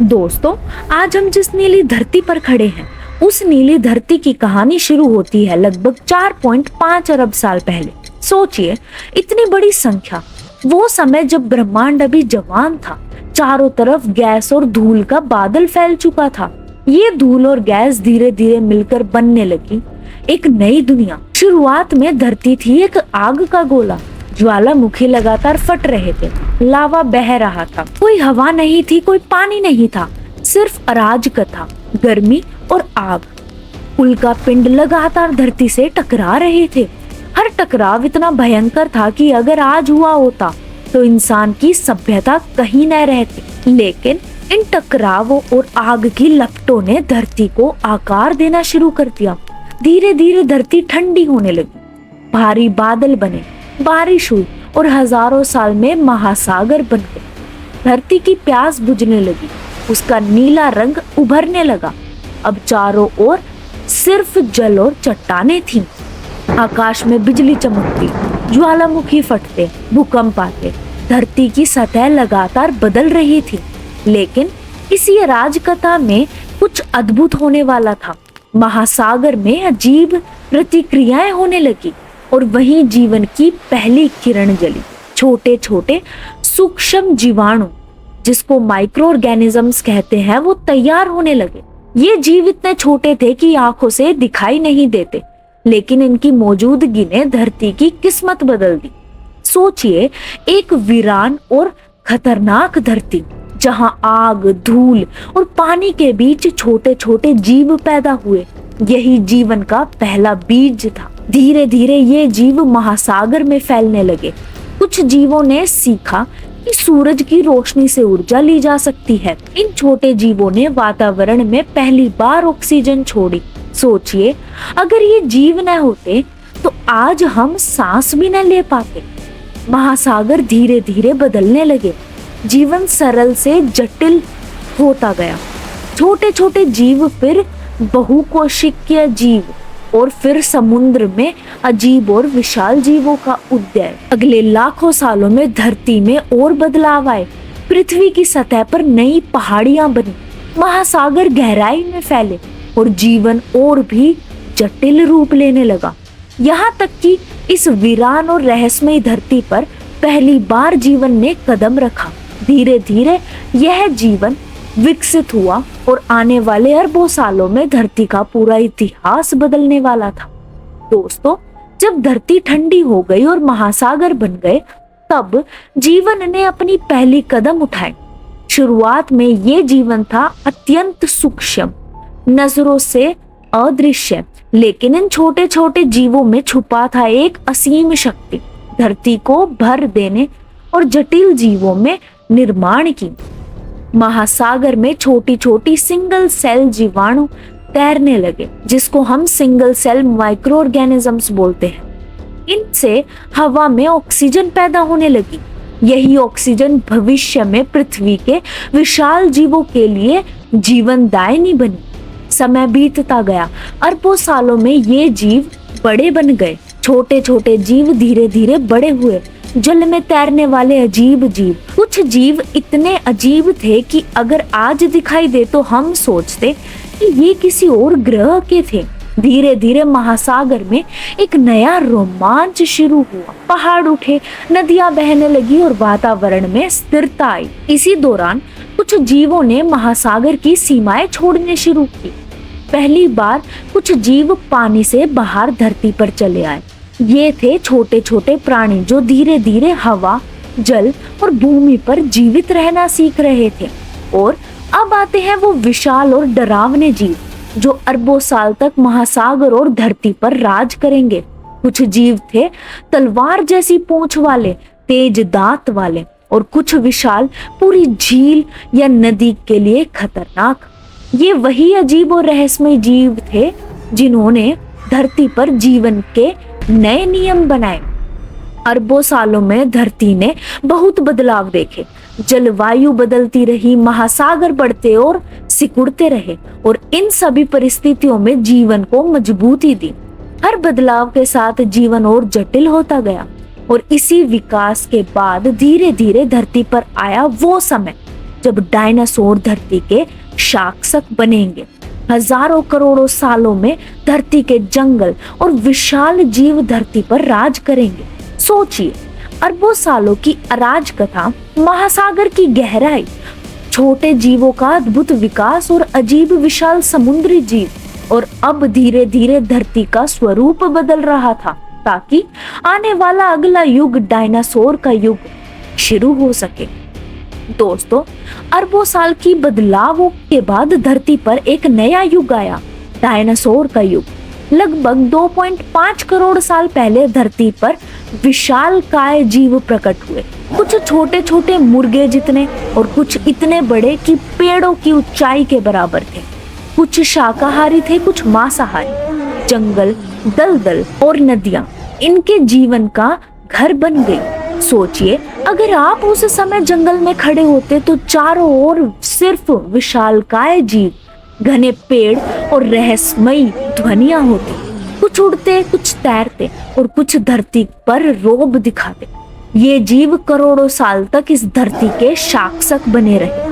दोस्तों, आज हम जिस नीली धरती पर खड़े हैं, उस नीली धरती की कहानी शुरू होती है लगभग 4.5 अरब साल पहले। सोचिए, इतनी बड़ी संख्या। वो समय जब ब्रह्मांड अभी जवान था, चारों तरफ गैस और धूल का बादल फैल चुका था। ये धूल और गैस धीरे धीरे मिलकर बनने लगी एक नई दुनिया। शुरुआत में धरती थी एक आग का गोला। ज्वालामुखी लगातार फट रहे थे, लावा बह रहा था। कोई हवा नहीं थी, कोई पानी नहीं था, सिर्फ अराजकता, गर्मी और आग। उल्का पिंड लगातार धरती से टकरा रहे थे। हर टकराव इतना भयंकर था कि अगर आज हुआ होता तो इंसान की सभ्यता कहीं न रहती। लेकिन इन टकरावों और आग की लपटों ने धरती को आकार देना शुरू कर दिया। धीरे धीरे धरती ठंडी होने लगी, भारी बादल बने, बारिश हुई और हजारों साल में महासागर बन गए। धरती की प्यास बुझने लगी, उसका नीला रंग उभरने लगा। अब चारों ओर सिर्फ जल और चट्टानें थीं। आकाश में बिजली चमकती, ज्वालामुखी फटते, भूकंप आते। धरती की सतह लगातार बदल रही थी। लेकिन इसी अराजकता में कुछ अद्भुत होने वाला था। महासागर में अजीब प्रतिक्रियाएं होने लगी और वहीं जीवन की पहली किरण जली। छोटे छोटे सूक्ष्म जीवाणु, जिसको माइक्रो ऑर्गेनिजम्स कहते हैं, वो तैयार होने लगे। ये जीव इतने छोटे थे कि आंखों से दिखाई नहीं देते, लेकिन इनकी मौजूदगी ने धरती की किस्मत बदल दी। सोचिए, एक वीरान और खतरनाक धरती, जहां आग, धूल और पानी के बीच छोटे छोटे जीव पैदा हुए। यही जीवन का पहला बीज था। धीरे धीरे ये जीव महासागर में फैलने लगे। कुछ जीवों ने सीखा कि सूरज की रोशनी से ऊर्जा ली जा सकती है। इन छोटे जीवों ने वातावरण में पहली बार ऑक्सीजन छोड़ी। सोचिए, अगर ये जीव न होते तो आज हम सांस भी न ले पाते। महासागर धीरे धीरे बदलने लगे। जीवन सरल से जटिल होता गया। छोटे छोटे जीव, फिर बहुकोशिकीय जीव और फिर समुद्र में अजीब और विशाल जीवों का उदय। अगले लाखों सालों में धरती में और बदलाव आए। पृथ्वी की सतह पर नई पहाड़ियां बनी, महासागर गहराई में फैले और जीवन और भी जटिल रूप लेने लगा। यहाँ तक कि इस वीरान और रहस्यमयी धरती पर पहली बार जीवन ने कदम रखा। धीरे धीरे यह जीवन विकसित हुआ और आने वाले अरबों सालों में धरती का पूरा इतिहास बदलने वाला था। दोस्तों, जब धरती ठंडी हो गई और महासागर बन गए, तब जीवन ने अपनी पहली कदम उठाए। शुरुआत में ये जीवन था अत्यंत सूक्ष्म, नजरों से अदृश्य, लेकिन इन छोटे छोटे जीवों में छुपा था एक असीम शक्ति, धरती को भर देने और जटिल जीवों में निर्माण की। महासागर में छोटी छोटी सिंगल सेल जीवाणु तैरने लगे, जिसको हम सिंगल सेल माइक्रो ऑर्गेनिजम्स बोलते हैं। इनसे हवा में ऑक्सीजन पैदा होने लगी। यही ऑक्सीजन भविष्य में पृथ्वी के विशाल जीवों के लिए जीवनदायिनी बनी। समय बीतता गया, अरबों सालों में ये जीव बड़े बन गए। छोटे छोटे जीव धीरे धीरे बड़े हुए, जल में तैरने वाले अजीब जीव। कुछ जीव इतने अजीब थे कि अगर आज दिखाई दे तो हम सोचते कि ये किसी और ग्रह के थे। धीरे धीरे महासागर में एक नया रोमांच शुरू हुआ। पहाड़ उठे, नदियां बहने लगी और वातावरण में स्थिरता आई। इसी दौरान कुछ जीवों ने महासागर की सीमाएं छोड़ने शुरू की। पहली बार कुछ जीव पानी से बाहर धरती पर चले आए। ये थे छोटे छोटे प्राणी जो धीरे धीरे हवा, जल और भूमि पर जीवित रहना सीख रहे थे। और अब आते हैं वो विशाल और डरावने जीव जो अरबों साल तक महासागर और धरती पर राज करेंगे। कुछ जीव थे तलवार जैसी पूंछ वाले, तेज दांत वाले, और कुछ विशाल, पूरी झील या नदी के लिए खतरनाक। ये वही अजीब और रहस्यमय जीव थे जिन्होंने धरती पर जीवन के नए नियम बनाए। अरबों सालों में धरती ने बहुत बदलाव देखे। जलवायु बदलती रही, महासागर बढ़ते और सिकुड़ते रहे, और इन सभी परिस्थितियों में जीवन को मजबूती दी। हर बदलाव के साथ जीवन और जटिल होता गया, और इसी विकास के बाद धीरे धीरे धरती पर आया वो समय जब डायनासोर धरती के शासक बनेंगे। हजारों करोड़ों सालों में धरती के जंगल और विशाल जीव धरती पर राज करेंगे। सोचिए, अरबों सालों की अराजकता, महासागर की गहराई, छोटे जीवों का अद्भुत विकास और अजीब विशाल समुद्री जीव, और अब धीरे धीरे धरती का स्वरूप बदल रहा था ताकि आने वाला अगला युग डायनासोर का युग शुरू हो सके। दोस्तों, अरबों साल की बदलावों के बाद धरती पर एक नया युग आया, डायनासोर का युग। लगभग 2.5 करोड़ साल पहले धरती पर विशालकाय जीव प्रकट हुए। कुछ छोटे छोटे मुर्गे जितने और कुछ इतने बड़े कि पेड़ों की ऊंचाई के बराबर थे। कुछ शाकाहारी थे, कुछ मांसाहारी। जंगल, दलदल और नदियां इनके जीवन का घर बन गई। सोचिए, अगर आप उस समय जंगल में खड़े होते तो चारों ओर सिर्फ विशालकाय जीव, घने पेड़ और रहस्यमयी ध्वनियां होती। कुछ उड़ते, कुछ तैरते और कुछ धरती पर रोब दिखाते। ये जीव करोड़ों साल तक इस धरती के शासक बने रहे।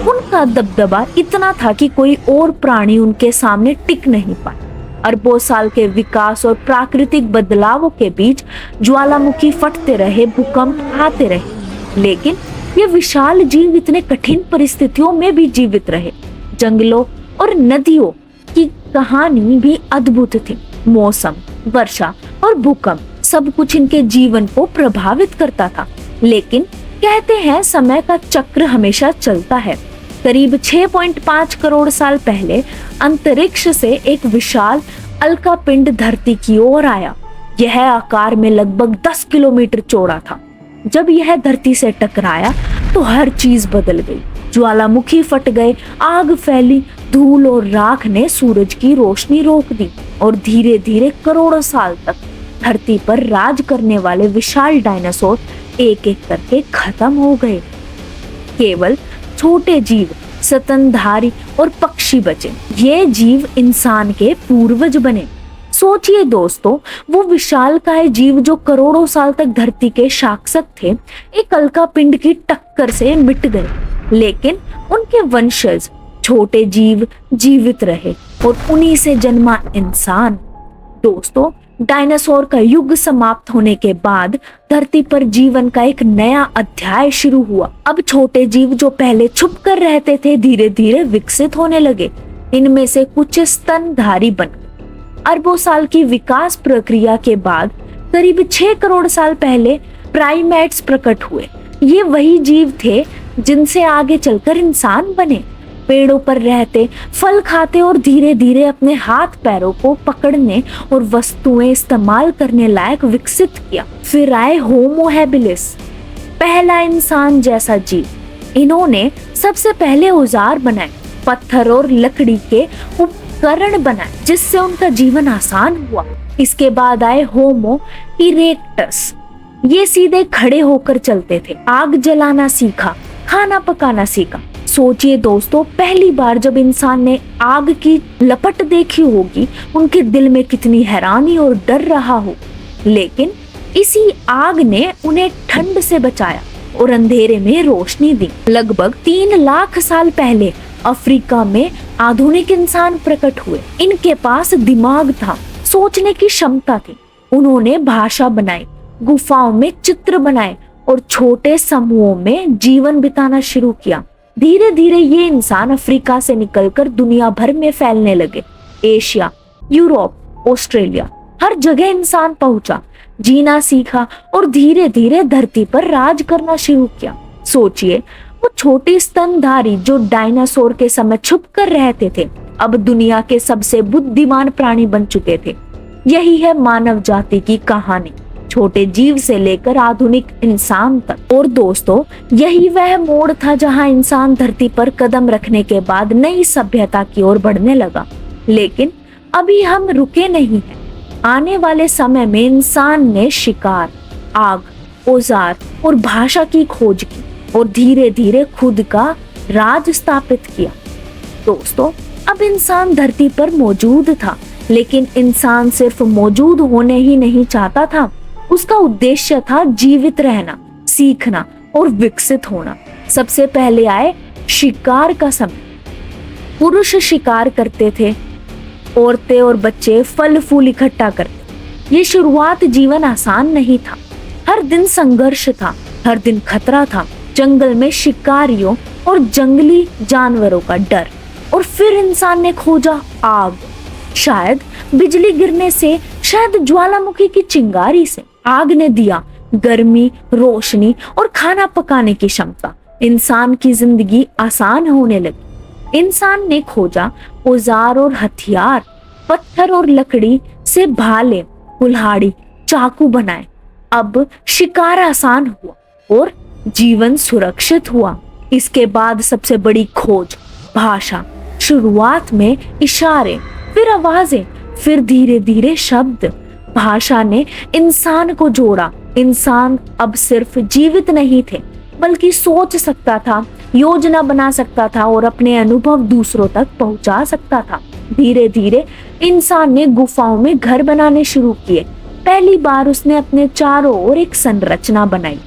उनका दबदबा इतना था कि कोई और प्राणी उनके सामने टिक नहीं पाया। अरबों साल के विकास और प्राकृतिक बदलावों के बीच ज्वालामुखी फटते रहे, भूकंप आते रहे, लेकिन ये विशाल जीव इतने कठिन परिस्थितियों में भी जीवित रहे। जंगलों और नदियों की कहानी भी अद्भुत थी। मौसम, वर्षा और भूकंप सब कुछ इनके जीवन को प्रभावित करता था, लेकिन कहते हैं समय का चक्र हमेशा चलता है। करीब 6.5 करोड़ साल पहले अंतरिक्ष से एक विशाल उल्का पिंड धरती की ओर आया। यह आकार में लगभग 10 किलोमीटर चौड़ा था। जब यह धरती से टकराया तो हर चीज बदल गई। ज्वालामुखी फट गए, आग फैली, धूल और राख ने सूरज की रोशनी रोक दी और धीरे धीरे करोड़ों साल तक धरती पर राज करने वाले विशाल डायनासोर एक एक करके खत्म हो गए। केवल छोटे जीव, स्तनधारी और पक्षी बचे। ये जीव इंसान के पूर्वज बने। सोचिए दोस्तों, वो विशालकाय जीव जो करोड़ों साल तक धरती के शासक थे, एक उल्का पिंड की टक्कर से मिट गए, लेकिन उनके वंशज छोटे जीव जीवित रहे और उन्हीं से जन्मा इंसान। दोस्तों, डायनासोर का युग समाप्त होने के बाद धरती पर जीवन का एक नया अध्याय शुरू हुआ। अब छोटे जीव जो पहले छुप कर रहते थे धीरे धीरे विकसित होने लगे। इनमें से कुछ स्तनधारी बन गए। अरबों साल की विकास प्रक्रिया के बाद करीब 6 करोड़ साल पहले प्राइमेट्स प्रकट हुए। ये वही जीव थे जिनसे आगे चलकर इंसान बने। पेड़ों पर रहते, फल खाते और धीरे धीरे अपने हाथ पैरों को पकड़ने और वस्तुएं इस्तेमाल करने लायक विकसित किया। फिर आए होमो हैबिलिस, पहला इंसान जैसा जीव। इन्होंने सबसे पहले औजार बनाए, पत्थर और लकड़ी के उपकरण बनाए, जिससे उनका जीवन आसान हुआ। इसके बाद आए होमो इरेक्टस। ये सीधे खड़े होकर चलते थे, आग जलाना सीखा, खाना पकाना सीखा। सोचिए दोस्तों, पहली बार जब इंसान ने आग की लपट देखी होगी, उनके दिल में कितनी हैरानी और डर रहा हो। लेकिन इसी आग ने उन्हें ठंड से बचाया और अंधेरे में रोशनी दी। लगभग 3 लाख साल पहले अफ्रीका में आधुनिक इंसान प्रकट हुए। इनके पास दिमाग था, सोचने की क्षमता थी। उन्होंने भाषा बनाई, गुफाओं में चित्र बनाए और छोटे समूहों में जीवन बिताना शुरू किया। धीरे धीरे ये इंसान अफ्रीका से निकलकर दुनिया भर में फैलने लगे। एशिया, यूरोप, ऑस्ट्रेलिया, हर जगह इंसान पहुंचा, जीना सीखा और धीरे धीरे धरती पर राज करना शुरू किया। सोचिए, वो छोटे स्तनधारी जो डायनासोर के समय छुप कर रहते थे, अब दुनिया के सबसे बुद्धिमान प्राणी बन चुके थे। यही है मानव जाति की कहानी, छोटे जीव से लेकर आधुनिक इंसान तक। और दोस्तों, यही वह मोड़ था जहां इंसान धरती पर कदम रखने के बाद नई सभ्यता की ओर बढ़ने लगा। लेकिन अभी हम रुके नहीं हैं। आने वाले समय में इंसान ने शिकार, आग, औजार और भाषा की खोज की और धीरे धीरे खुद का राज स्थापित किया। दोस्तों, अब इंसान धरती पर मौजूद था, लेकिन इंसान सिर्फ मौजूद होने ही नहीं चाहता था। उसका उद्देश्य था जीवित रहना, सीखना और विकसित होना। सबसे पहले आए शिकार का समय। पुरुष शिकार करते थे, औरतें और बच्चे फल फूल इकट्ठा करते। ये शुरुआत जीवन आसान नहीं था। हर दिन संघर्ष था, हर दिन खतरा था। जंगल में शिकारियों और जंगली जानवरों का डर। और फिर इंसान ने खोजा आग। शायद बिजली गिरने से, शायद ज्वालामुखी की चिंगारी से। आग ने दिया गर्मी, रोशनी और खाना पकाने की क्षमता। इंसान की जिंदगी आसान होने लगी। इंसान ने खोजा औजार और हथियार, पत्थर और लकड़ी से भाले, कुल्हाड़ी, चाकू बनाए। अब शिकार आसान हुआ और जीवन सुरक्षित हुआ। इसके बाद सबसे बड़ी खोज भाषा। शुरुआत में इशारे, फिर आवाजें, फिर धीरे धीरे शब्द। भाषा ने इंसान को जोड़ा। इंसान अब सिर्फ जीवित नहीं थे, बल्कि सोच सकता था, योजना बना सकता था और अपने अनुभव दूसरों तक पहुंचा सकता था। धीरे धीरे इंसान ने गुफाओं में घर बनाने शुरू किए। पहली बार उसने अपने चारों ओर एक संरचना बनाई।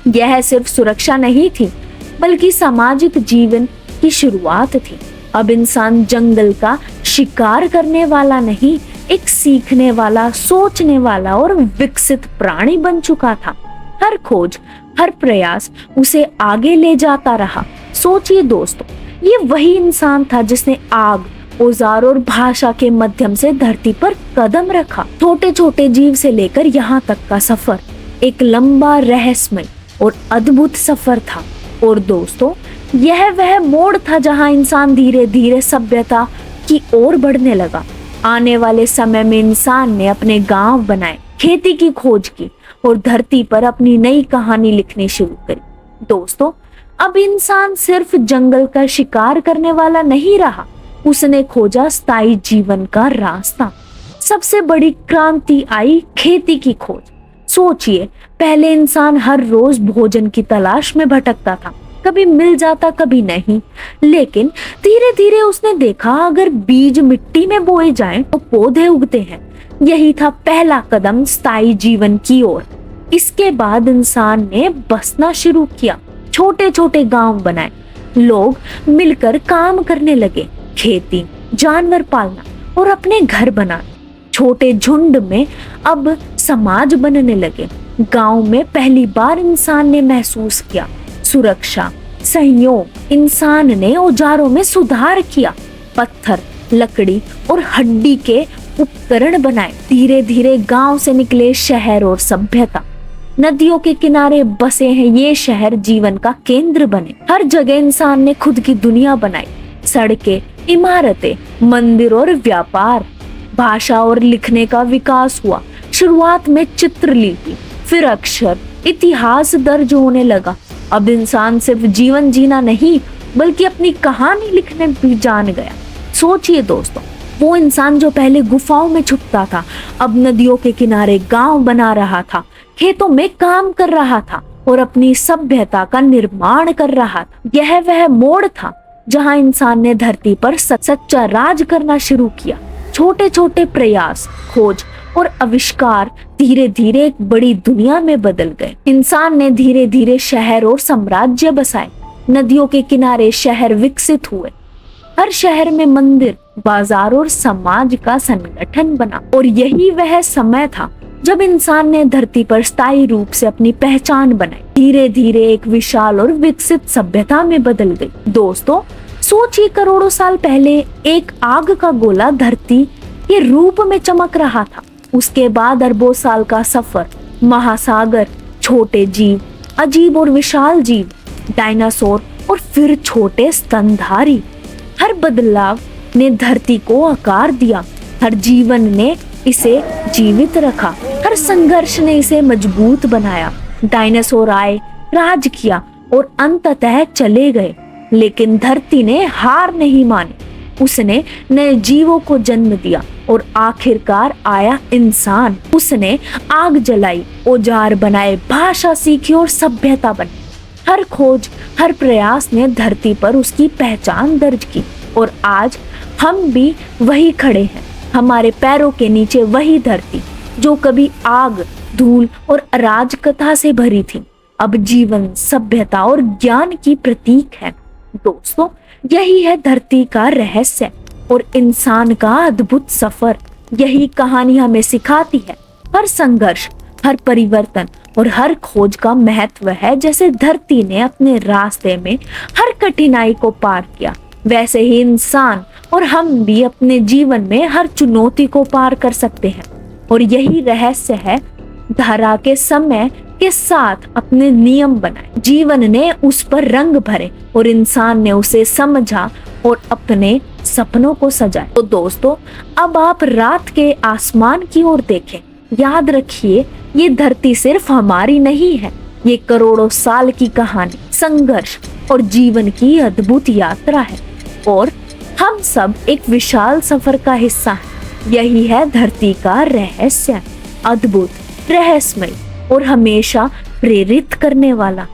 यह सिर्फ सुरक्षा नहीं थी, बल्कि सामाजिक जीवन की शुरुआत थी। अब इंसान जंगल का शिकार करने वाला नहीं, एक सीखने वाला, सोचने वाला और विकसित प्राणी बन चुका था। हर खोज, हर प्रयास उसे आगे ले जाता रहा। सोचिए दोस्तों, ये वही इंसान था जिसने आग, औजार और भाषा के माध्यम से धरती पर कदम रखा। छोटे छोटे जीव से लेकर यहाँ तक का सफर एक लंबा, रहस्यमय और अद्भुत सफर था। और दोस्तों, यह वह मोड़ था जहां इंसान धीरे धीरे सभ्यता की ओर बढ़ने लगा। आने वाले समय में इंसान ने अपने गांव बनाए, खेती की खोज की और धरती पर अपनी नई कहानी लिखनी शुरू करी। दोस्तों, अब इंसान सिर्फ जंगल का शिकार करने वाला नहीं रहा, उसने खोजा स्थायी जीवन का रास्ता। सबसे बड़ी क्रांति आई खेती की खोज। सोचिए, पहले इंसान हर रोज भोजन की तलाश में भटकता था, कभी मिल जाता, कभी नहीं। लेकिन धीरे धीरे उसने देखा, अगर बीज मिट्टी में बोए जाएं तो पौधे उगते हैं। यही था पहला कदम स्थायी जीवन की ओर। इसके बाद इंसान ने बसना शुरू किया, छोटे छोटे गांव बनाए, लोग मिलकर काम करने लगे, खेती, जानवर पालना और अपने घर बनाना। छोटे झुंड में अब समाज बनने लगे। गांव में पहली बार इंसान ने महसूस किया सुरक्षा, सहयोग। इंसान ने औजारों में सुधार किया, पत्थर, लकड़ी और हड्डी के उपकरण बनाए। धीरे धीरे गांव से निकले शहर और सभ्यता। नदियों के किनारे बसे हैं ये शहर जीवन का केंद्र बने। हर जगह इंसान ने खुद की दुनिया बनाई, सड़कें, इमारतें, मंदिर और व्यापार। भाषा और लिखने का विकास हुआ। शुरुआत में चित्रलिपि, फिर अक्षर, इतिहास दर्ज होने लगा। अब इंसान सिर्फ जीवन जीना नहीं, बल्कि अपनी कहानी लिखने भी जान गया। सोचिए दोस्तों, वो इंसान जो पहले गुफाओं में छुपता था, अब नदियों के किनारे गांव बना रहा था, खेतों में काम कर रहा था और अपनी सभ्यता का निर्माण कर रहा था। यह वह मोड़ था जहां इंसान ने धरती पर सच्चा राज करना शुरू किया। छोटे छोटे प्रयास, खोज और आविष्कार धीरे धीरे एक बड़ी दुनिया में बदल गए। इंसान ने धीरे धीरे शहर और साम्राज्य बसाए। नदियों के किनारे शहर विकसित हुए। हर शहर में मंदिर, बाजार और समाज का संगठन बना। और यही वह समय था जब इंसान ने धरती पर स्थायी रूप से अपनी पहचान बनाई। धीरे धीरे एक विशाल और विकसित सभ्यता में बदल गई। दोस्तों, सोचिए, करोड़ों साल पहले एक आग का गोला धरती के रूप में चमक रहा था। उसके बाद अरबों साल का सफर, महासागर, छोटे जीव, अजीब और विशाल जीव, डायनासोर और फिर छोटे स्तनधारी। हर बदलाव ने धरती को आकार दिया, हर जीवन ने इसे जीवित रखा, हर संघर्ष ने इसे मजबूत बनाया। डायनासोर आए, राज किया और अंततः चले गए, लेकिन धरती ने हार नहीं मानी। उसने नए जीवों को जन्म दिया और आखिरकार आया इंसान। उसने आग जलाई, औजार बनाए, भाषा सीखी और सभ्यता बनी। हर खोज, हर प्रयास ने धरती पर उसकी पहचान दर्ज की। और आज हम भी वही खड़े हैं, हमारे पैरों के नीचे वही धरती जो कभी आग, धूल और अराजकता से भरी थी, अब जीवन, सभ्यता और ज्ञान की प्रतीक है। दोस्तों, यही है धरती का रहस्य और इंसान का अद्भुत सफर। यही कहानी हमें सिखाती है हर संघर्ष, हर परिवर्तन और हर खोज का महत्व है। जैसे धरती ने अपने रास्ते में हर कठिनाई को पार किया, वैसे ही इंसान और हम भी अपने जीवन में हर चुनौती को पार कर सकते हैं। और यही रहस्य है, धरा के समय के साथ अपने नियम बनाए, जीवन ने उस पर रंग भरे और इंसान ने उसे समझा और अपने सपनों को सजाए। तो दोस्तों, अब आप रात के आसमान की ओर देखें। याद रखिए, ये धरती सिर्फ हमारी नहीं है, ये करोड़ों साल की कहानी, संघर्ष और जीवन की अद्भुत यात्रा है। और हम सब एक विशाल सफर का हिस्सा हैं। यही है धरती का रहस्य, अद्भुत, रहस्यमय और हमेशा प्रेरित करने वाला।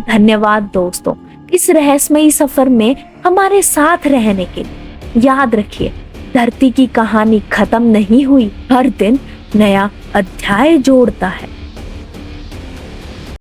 धन्यवाद दोस्तों, इस रहस्यमयी सफर में हमारे साथ रहने के लिए। याद रखिए, धरती की कहानी खत्म नहीं हुई, हर दिन नया अध्याय जोड़ता है।